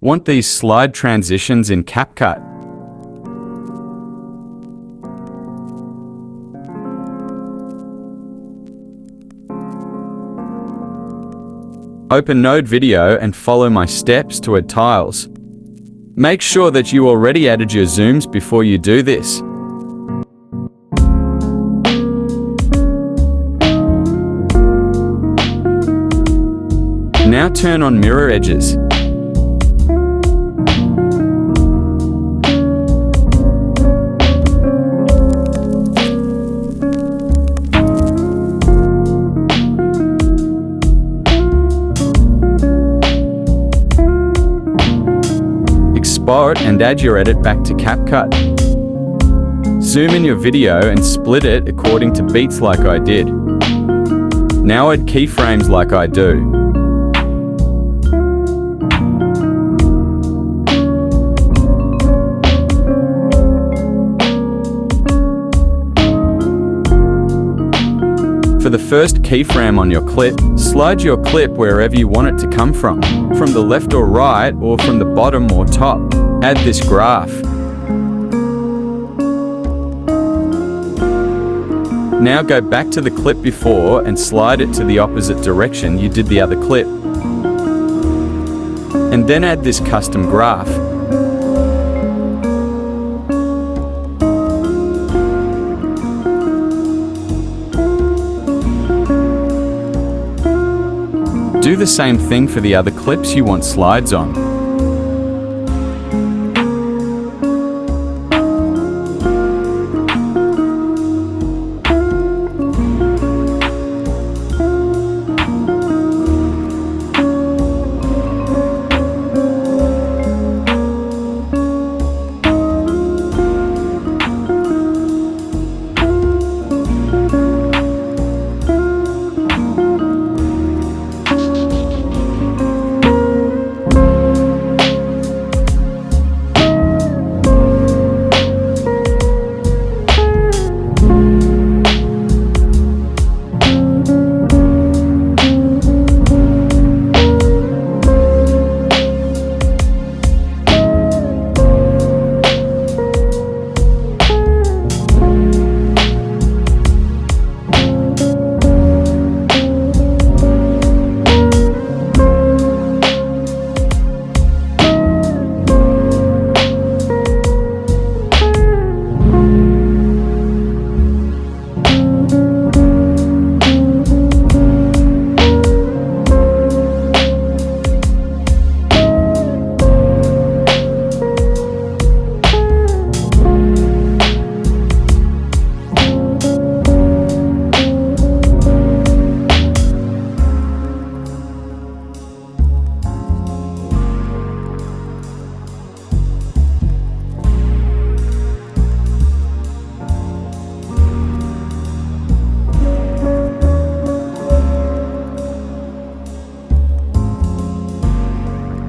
Want these slide transitions in CapCut? Open Node Video and follow my steps to add tiles. Make sure that you already added your zooms before you do this. Now turn on mirror edges. Export and add your edit back to CapCut. Zoom in your video and split it according to beats like I did. Now add keyframes like I do. For the first keyframe on your clip, slide your clip wherever you want it to come from the left or right, or from the bottom or top. Add this graph. Now go back to the clip before and slide it to the opposite direction you did the other clip. And then add this custom graph. Do the same thing for the other clips you want slides on.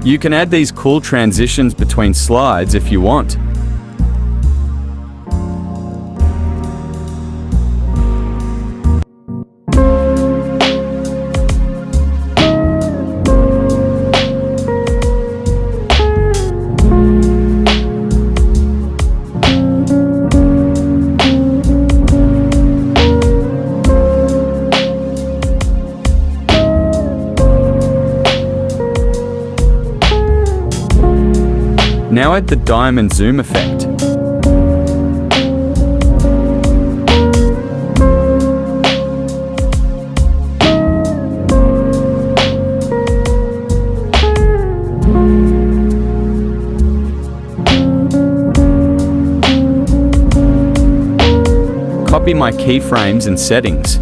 You can add these cool transitions between slides if you want. Now add the diamond zoom effect. Copy my keyframes and settings.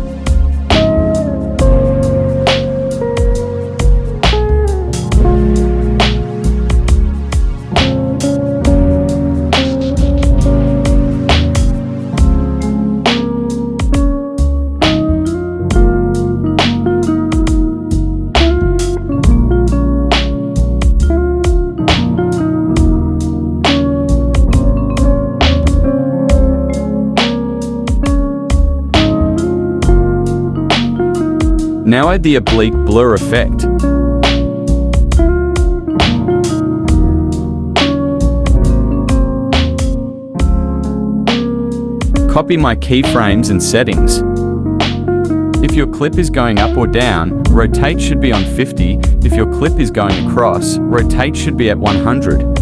Now add the oblique blur effect. Copy my keyframes and settings. If your clip is going up or down, rotate should be on 50. If your clip is going across, rotate should be at 100.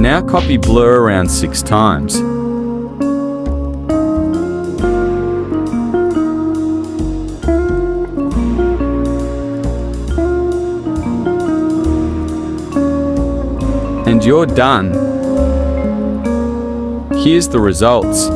Now copy blur around 6 times. And you're done. Here's the results.